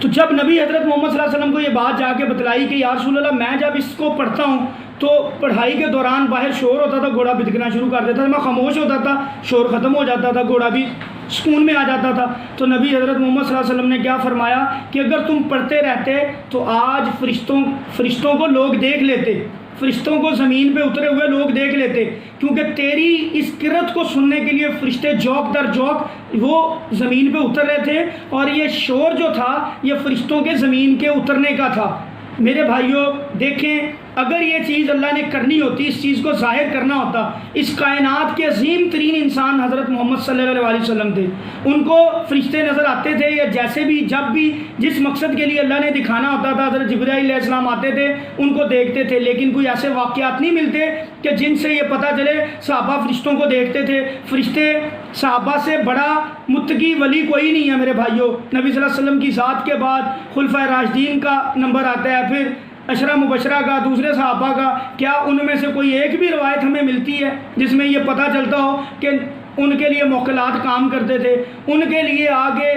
تو جب نبی حضرت محمد صلی اللہ علیہ وسلم کو یہ بات جا کے بتلائی کہ یا رسول اللہ میں جب اس کو پڑھتا ہوں تو پڑھائی کے دوران باہر شور ہوتا تھا، گھوڑا بھدکنا شروع کر دیتا تھا، میں خاموش ہوتا تھا، شور ختم ہو جاتا تھا، گھوڑا بھی سکون میں آ جاتا تھا۔ تو نبی حضرت محمد صلی اللہ علیہ وسلم نے کیا فرمایا کہ اگر تم پڑھتے رہتے تو آج فرشتوں کو لوگ دیکھ لیتے، فرشتوں کو زمین پہ اترے ہوئے لوگ دیکھ لیتے، کیونکہ تیری اس قرت کو سننے کے لیے فرشتے جوک در جوک وہ زمین پہ اتر رہے تھے، اور یہ شور جو تھا یہ فرشتوں کے زمین کے اترنے کا تھا۔ میرے بھائیوں دیکھیں، اگر یہ چیز اللہ نے کرنی ہوتی، اس چیز کو ظاہر کرنا ہوتا، اس کائنات کے عظیم ترین انسان حضرت محمد صلی اللہ علیہ وسلم تھے، ان کو فرشتے نظر آتے تھے، یا جیسے بھی جب بھی جس مقصد کے لیے اللہ نے دکھانا ہوتا تھا حضرت جبرائیل علیہ السلام آتے تھے، ان کو دیکھتے تھے۔ لیکن کوئی ایسے واقعات نہیں ملتے کہ جن سے یہ پتہ چلے صحابہ فرشتوں کو دیکھتے تھے۔ فرشتے صحابہ سے بڑا متقی ولی کوئی نہیں ہے میرے بھائیوں۔ نبی صلی اللہ علیہ وسلم کی ذات کے بعد خلفائے راشدین کا نمبر آتا ہے، پھر عشرہ مبشرہ کا، دوسرے صحابہ کا۔ کیا ان میں سے کوئی ایک بھی روایت ہمیں ملتی ہے جس میں یہ پتہ چلتا ہو کہ ان کے لیے موکلات کام کرتے تھے، ان کے لیے آگے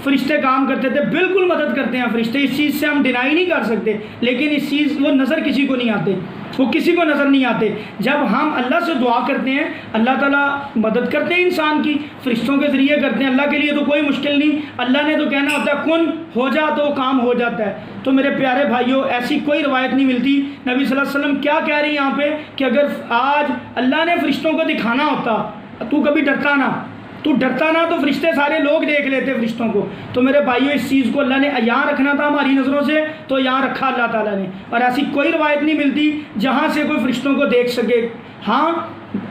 فرشتے کام کرتے تھے؟ بالکل مدد کرتے ہیں فرشتے، اس چیز سے ہم ڈینائی نہیں کر سکتے، لیکن اس چیز وہ نظر کسی کو نہیں آتے، وہ کسی کو نظر نہیں آتے۔ جب ہم اللہ سے دعا کرتے ہیں اللہ تعالیٰ مدد کرتے ہیں انسان کی، فرشتوں کے ذریعے کرتے ہیں۔ اللہ کے لیے تو کوئی مشکل نہیں، اللہ نے تو کہنا ہوتا ہے کن ہو جا تو وہ کام ہو جاتا ہے۔ تو میرے پیارے بھائیوں ایسی کوئی روایت نہیں ملتی۔ نبی صلی اللہ علیہ وسلم کیا کہہ رہے ہیں یہاں پہ کہ اگر آج اللہ نے فرشتوں کو دکھانا ہوتا، تو کبھی ڈرتا نہ تو فرشتے سارے لوگ دیکھ لیتے فرشتوں کو۔ تو میرے بھائیوں اس چیز کو اللہ نے یہاں رکھنا تھا ہماری نظروں سے، تو یہاں رکھا اللہ تعالیٰ نے، اور ایسی کوئی روایت نہیں ملتی جہاں سے کوئی فرشتوں کو دیکھ سکے۔ ہاں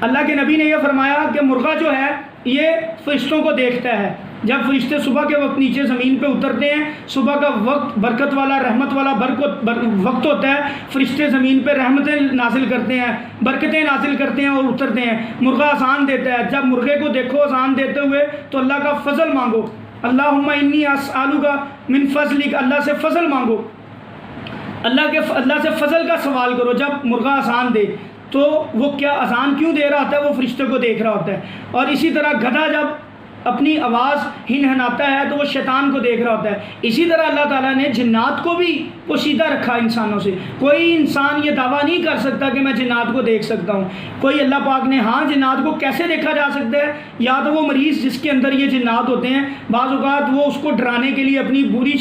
اللہ کے نبی نے یہ فرمایا کہ مرغہ جو ہے یہ فرشتوں کو دیکھتا ہے۔ جب فرشتے صبح کے وقت نیچے زمین پہ اترتے ہیں، صبح کا وقت برکت والا رحمت والا وقت ہوتا ہے، فرشتے زمین پہ رحمتیں نازل کرتے ہیں، برکتیں نازل کرتے ہیں اور اترتے ہیں۔ مرغہ اذان دیتا ہے، جب مرغے کو دیکھو اذان دیتے ہوئے تو اللہ کا فضل مانگو، اللہم انی اسألک من فضلک، اللہ سے فضل مانگو، اللہ سے فضل کا سوال کرو۔ جب مرغہ اذان دے تو وہ کیا اذان کیوں دے رہا ہوتا ہے؟ وہ فرشتے کو دیکھ رہا ہوتا ہے۔ اور اسی طرح گدھا جب اپنی آواز ہنہناتا ہے تو وہ شیطان کو دیکھ رہا ہوتا ہے۔ اسی طرح اللہ تعالیٰ نے جنات کو بھی پوشیدہ رکھا انسانوں سے۔ کوئی انسان یہ دعویٰ نہیں کر سکتا کہ میں جنات کو دیکھ سکتا ہوں۔ کوئی اللہ پاک نے ہاں جنات کو کیسے دیکھا جا سکتا ہے؟ یا تو وہ مریض جس کے اندر یہ جنات ہوتے ہیں، بعض اوقات وہ اس کو ڈرانے کے لیے اپنی بری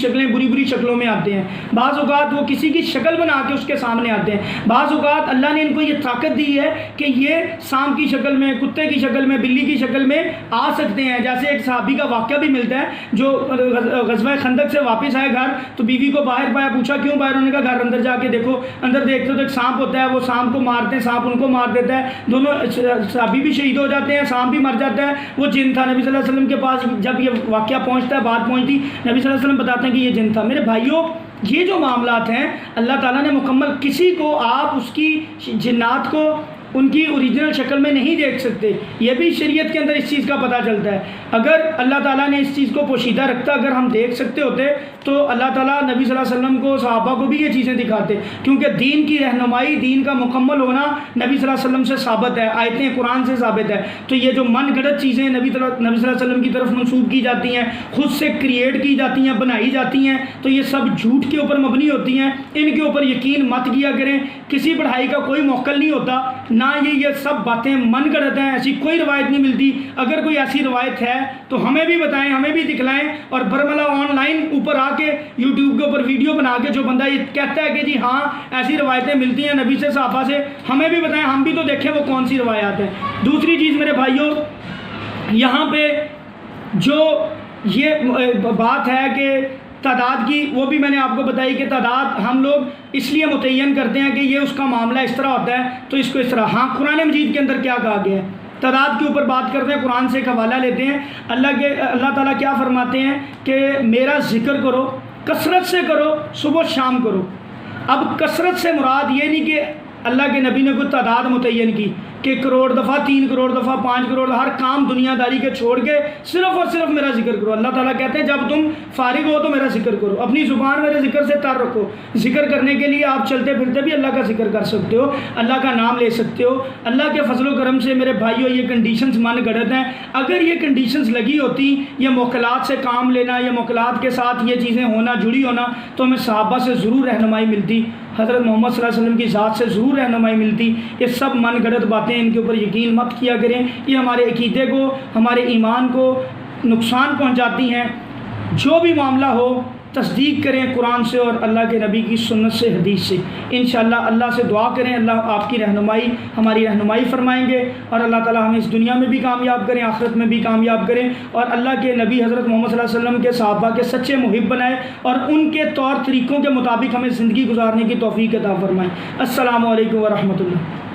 شکلوں میں آتے ہیں، بعض اوقات وہ کسی کی شکل بنا کے اس کے سامنے آتے ہیں، بعض اوقات اللہ نے ان کو یہ طاقت دی ہے کہ یہ سانپ کی شکل میں، کتے کی شکل میں، بلی کی شکل میں آ سکتے ہیں۔ جیسے ایک صحابی کا واقعہ بھی ملتا ہے جو غزوہ خندق سے واپس آئے گھر، تو بیوی کو باہر پایا، پوچھا کیوں باہر؟ انہوں نے کہا گھر اندر جا کے دیکھو۔ اندر دیکھتے تو ایک سانپ ہوتا ہے، وہ سانپ کو مارتے ہیں، سانپ ان کو مار دیتا ہے، دونوں صحابی بھی شہید ہو جاتے ہیں، سانپ بھی مر جاتا ہے۔ وہ جن تھا۔ نبی صلی اللہ علیہ وسلم کے پاس جب یہ واقعہ پہنچتا ہے، بات پہنچتی، نبی صلی اللہ علیہ وسلم بتاتے ہیں کہ یہ جن تھا۔ میرے بھائیوں یہ جو معاملات ہیں اللہ تعالیٰ نے مکمل، کسی کو آپ اس کی جنات کو ان کی اوریجنل شکل میں نہیں دیکھ سکتے۔ یہ بھی شریعت کے اندر اس چیز کا پتہ چلتا ہے۔ اگر اللہ تعالیٰ نے اس چیز کو پوشیدہ رکھتا، اگر ہم دیکھ سکتے ہوتے تو اللہ تعالیٰ نبی صلی اللہ علیہ وسلم کو، صحابہ کو بھی یہ چیزیں دکھاتے، کیونکہ دین کی رہنمائی، دین کا مکمل ہونا نبی صلی اللہ علیہ وسلم سے ثابت ہے، آیتیں قرآن سے ثابت ہے۔ تو یہ جو من گھڑت چیزیں نبی صلی اللہ علیہ وسلم کی طرف منسوب کی جاتی ہیں، خود سے کریٹ کی جاتی ہیں، بنائی جاتی ہیں، تو یہ سب جھوٹ کے اوپر مبنی ہوتی ہیں۔ ان کے اوپر یقین مت کیا کریں۔ کسی پڑھائی کا کوئی موکل نہیں ہوتا، نہ یہ سب باتیں من گھڑت ہیں، ایسی کوئی روایت نہیں ملتی۔ اگر کوئی ایسی روایت ہے تو ہمیں بھی بتائیں، ہمیں بھی دکھلائیں، اور برملا آن لائن اوپر آ کے یوٹیوب کے اوپر ویڈیو بنا کے جو بندہ یہ کہتا ہے کہ جی ہاں ایسی روایتیں ملتی ہیں نبی سے، صحابہ سے، ہمیں بھی بتائیں، ہم بھی تو دیکھیں وہ کون سی روایات ہیں۔ دوسری چیز میرے بھائیوں، یہاں پہ جو یہ بات ہے کہ تعداد کی، وہ بھی میں نے آپ کو بتائی کہ تعداد ہم لوگ اس لیے متعین کرتے ہیں کہ یہ اس کا معاملہ اس طرح ہوتا ہے تو اس کو اس طرح۔ ہاں قرآن مجید کے اندر کیا کہا گیا ہے؟ تعداد کے اوپر بات کرتے ہیں، قرآن سے ایک حوالہ لیتے ہیں۔ اللہ تعالیٰ کیا فرماتے ہیں کہ میرا ذکر کرو، کثرت سے کرو، صبح شام کرو۔ اب کثرت سے مراد یہ نہیں کہ اللہ کے نبی نے کوئی تعداد متعین کی کہ کروڑ دفعہ، 3 کروڑ دفعہ، 5 کروڑ، ہر کام دنیا داری کے چھوڑ کے صرف اور صرف میرا ذکر کرو۔ اللہ تعالیٰ کہتے ہیں جب تم فارغ ہو تو میرا ذکر کرو، اپنی زبان میرے ذکر سے تر رکھو۔ ذکر کرنے کے لیے آپ چلتے پھرتے بھی اللہ کا ذکر کر سکتے ہو، اللہ کا نام لے سکتے ہو۔ اللہ کے فضل و کرم سے میرے بھائیو یہ کنڈیشنز من گھڑت ہیں، اگر یہ کنڈیشنز لگی ہوتی، یہ موکلات سے کام لینا، یہ موکلات کے ساتھ یہ چیزیں ہونا، جڑی ہونا، تو ہمیں صحابہ سے ضرور رہنمائی ملتی، حضرت محمد صلی اللہ علیہ وسلم کی ذات سے ضرور رہنمائی ملتی۔ یہ سب من گھڑت باتیں، ان کے اوپر یقین مت کیا کریں، یہ ہمارے عقیدے کو، ہمارے ایمان کو نقصان پہنچاتی ہیں۔ جو بھی معاملہ ہو تصدیق کریں قرآن سے اور اللہ کے نبی کی سنت سے، حدیث سے۔ انشاءاللہ اللہ سے دعا کریں، اللہ آپ کی رہنمائی، ہماری رہنمائی فرمائیں گے، اور اللہ تعالیٰ ہمیں اس دنیا میں بھی کامیاب کریں، آخرت میں بھی کامیاب کریں، اور اللہ کے نبی حضرت محمد صلی اللہ علیہ وسلم کے صحابہ کے سچے محب بنائیں، اور ان کے طور طریقوں کے مطابق ہمیں زندگی گزارنے کی توفیق عطا فرمائیں۔ السلام علیکم ورحمۃ اللہ۔